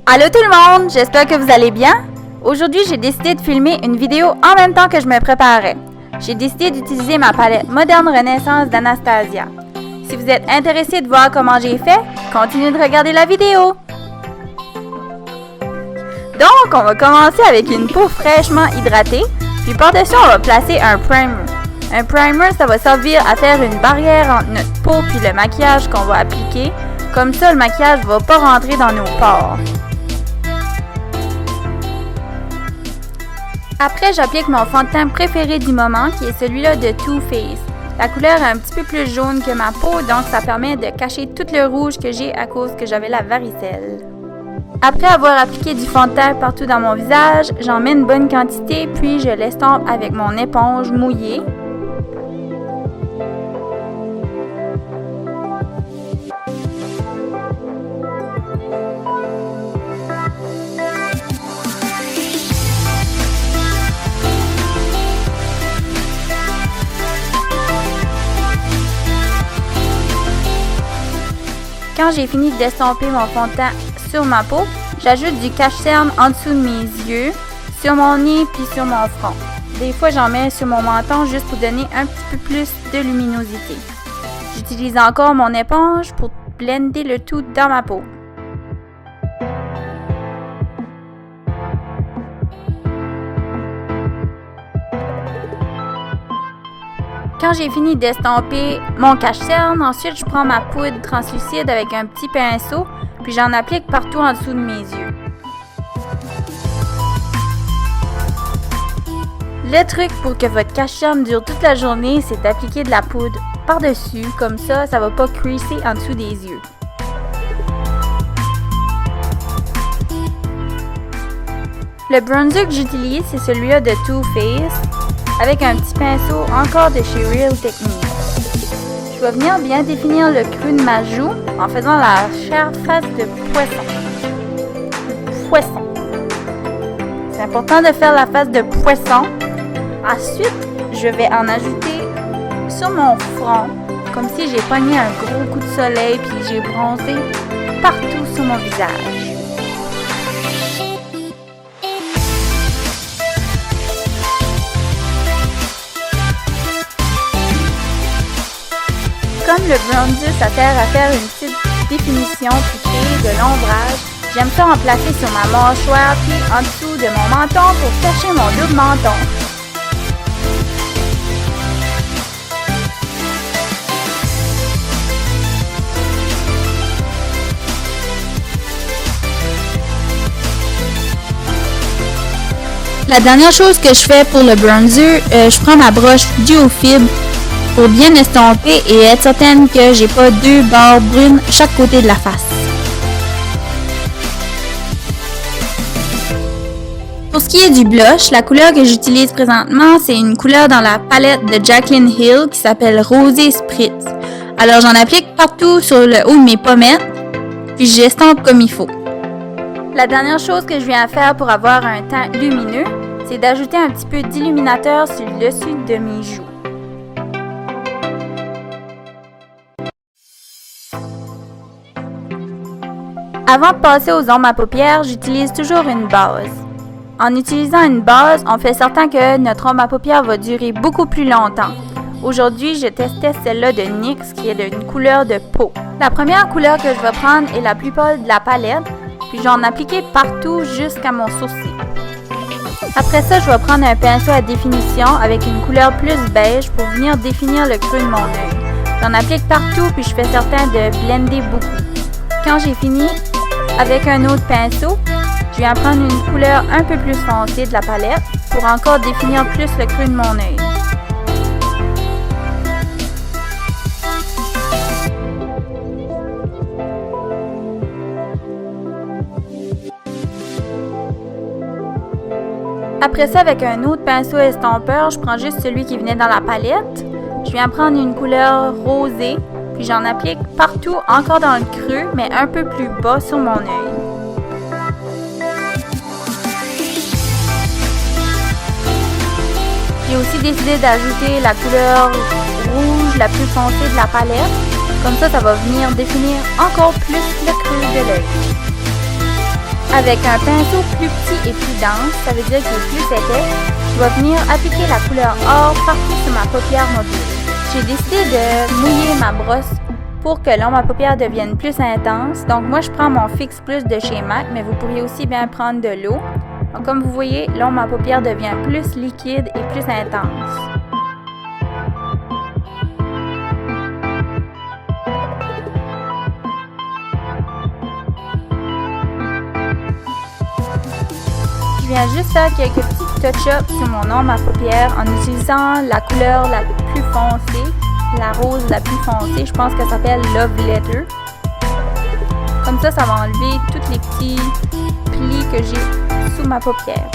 Allô tout le monde, j'espère que vous allez bien. Aujourd'hui, j'ai décidé de filmer une vidéo en même temps que je me préparais. J'ai décidé d'utiliser ma palette Moderne Renaissance d'Anastasia. Si vous êtes intéressé de voir comment j'ai fait, continuez de regarder la vidéo. Donc, on va commencer avec une peau fraîchement hydratée, puis par-dessus, on va placer un primer. Un primer, ça va servir à faire une barrière entre notre peau puis le maquillage qu'on va appliquer. Comme ça, le maquillage ne va pas rentrer dans nos pores. Après, j'applique mon fond de teint préféré du moment, qui est celui-là de Too Faced. La couleur est un petit peu plus jaune que ma peau, donc ça permet de cacher tout le rouge que j'ai à cause que j'avais la varicelle. Après avoir appliqué du fond de teint partout dans mon visage, j'en mets une bonne quantité, puis je l'estompe avec mon éponge mouillée. Quand j'ai fini d'estomper mon fond de teint sur ma peau, j'ajoute du cache-cerne en dessous de mes yeux, sur mon nez puis sur mon front. Des fois, j'en mets sur mon menton juste pour donner un petit peu plus de luminosité. J'utilise encore mon éponge pour blender le tout dans ma peau. Quand j'ai fini d'estomper mon cache-cerne, ensuite je prends ma poudre translucide avec un petit pinceau, puis j'en applique partout en dessous de mes yeux. Le truc pour que votre cache-cerne dure toute la journée, c'est d'appliquer de la poudre par-dessus, comme ça, ça va pas creaser en dessous des yeux. Le bronzer que j'utilise, c'est celui-là de Too Faced, avec un petit pinceau encore de chez Real Techniques. Je vais venir bien définir le creux de ma joue en faisant la chère face de poisson. C'est important de faire la face de poisson. Ensuite, je vais en ajouter sur mon front, comme si j'ai pogné un gros coup de soleil puis j'ai bronzé partout sur mon visage. Comme le bronzer, ça sert à faire une petite définition puis créer de l'ombrage, j'aime ça en placer sur ma mâchoire puis en dessous de mon menton pour cacher mon double menton. La dernière chose que je fais pour le bronzer, je prends ma broche Duo Fib pour bien estomper et être certaine que j'ai pas deux barres brunes chaque côté de la face. Pour ce qui est du blush, la couleur que j'utilise présentement, c'est une couleur dans la palette de Jaclyn Hill qui s'appelle Rosé Spritz. Alors j'en applique partout sur le haut de mes pommettes, puis j'estompe comme il faut. La dernière chose que je viens faire pour avoir un teint lumineux, c'est d'ajouter un petit peu d'illuminateur sur le dessus de mes joues. Avant de passer aux ombres à paupières, j'utilise toujours une base. En utilisant une base, on fait certain que notre ombre à paupières va durer beaucoup plus longtemps. Aujourd'hui, je testais celle-là de NYX qui est d'une couleur de peau. La première couleur que je vais prendre est la plus pâle de la palette, puis je vais en appliquer partout jusqu'à mon sourcil. Après ça, je vais prendre un pinceau à définition avec une couleur plus beige pour venir définir le creux de mon œil. J'en applique partout puis je fais certain de blender beaucoup. Quand j'ai fini avec un autre pinceau, je viens prendre une couleur un peu plus foncée de la palette pour encore définir plus le creux de mon œil. Après ça, avec un autre pinceau estompeur, je prends juste celui qui venait dans la palette. Je viens prendre une couleur rosée, puis j'en applique partout, encore dans le creux, mais un peu plus bas sur mon œil. J'ai aussi décidé d'ajouter la couleur rouge la plus foncée de la palette. Comme ça va venir définir encore plus le creux de l'œil. Avec un pinceau plus petit et plus dense, ça veut dire qu'il est plus épais, je vais venir appliquer la couleur or partout sur ma paupière mobile. J'ai décidé de mouiller ma brosse pour que l'ombre à paupières devienne plus intense. Donc moi, je prends mon Fix Plus de chez MAC, mais vous pourriez aussi bien prendre de l'eau. Donc comme vous voyez, l'ombre à paupières devient plus liquide et plus intense. Je viens juste faire quelques petits touch-ups sur mon ombre à paupières en utilisant la couleur la plus foncée, la rose la plus foncée, je pense qu'elle s'appelle Love Letter. Comme ça va enlever tous les petits plis que j'ai sous ma paupière.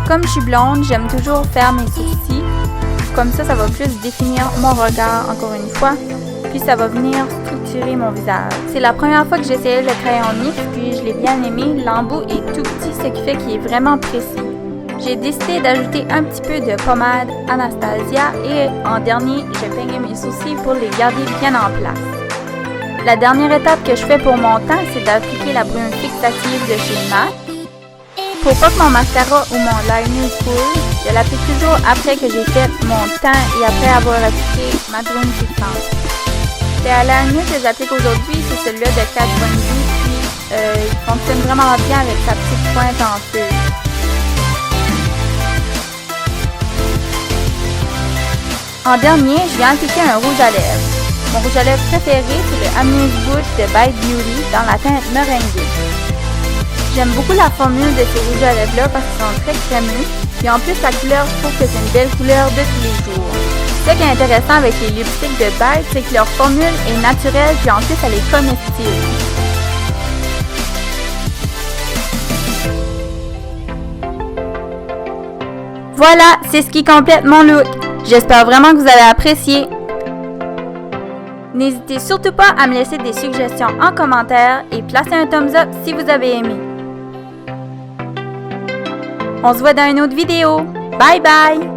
Comme je suis blonde, j'aime toujours faire mes sourcils. Comme ça va plus définir mon regard encore une fois. Puis ça va venir structurer mon visage. C'est la première fois que j'essayais le crayon NYX, puis je l'ai bien aimé. L'embout est tout petit, ce qui fait qu'il est vraiment précis. J'ai décidé d'ajouter un petit peu de pommade Anastasia et en dernier, j'ai peigné mes sourcils pour les garder bien en place. La dernière étape que je fais pour mon teint, c'est d'appliquer la brume fixative de chez MAC. Pour pas que mon mascara ou mon liner coule, je l'applique toujours après que j'ai fait mon teint et après avoir appliqué ma brume fixante. Le liner que j'applique aujourd'hui, c'est celui-là de Kat Von D, puis il fonctionne vraiment bien avec sa petite pointe en feu. En dernier, je viens appliquer un rouge à lèvres. Mon rouge à lèvres préféré, c'est le Amuse Bouche de Bite Beauty dans la teinte meringuée. J'aime beaucoup la formule de ces rouges à lèvres-là parce qu'ils sont très crémeux. Puis en plus, la couleur, je trouve que c'est une belle couleur de tous les jours. Ce qui est intéressant avec les lipsticks de Bite, c'est que leur formule est naturelle puis en plus, elle est comestible. Voilà, c'est ce qui complète mon look. J'espère vraiment que vous allez apprécier. N'hésitez surtout pas à me laisser des suggestions en commentaire et placez un thumbs up si vous avez aimé. On se voit dans une autre vidéo. Bye bye!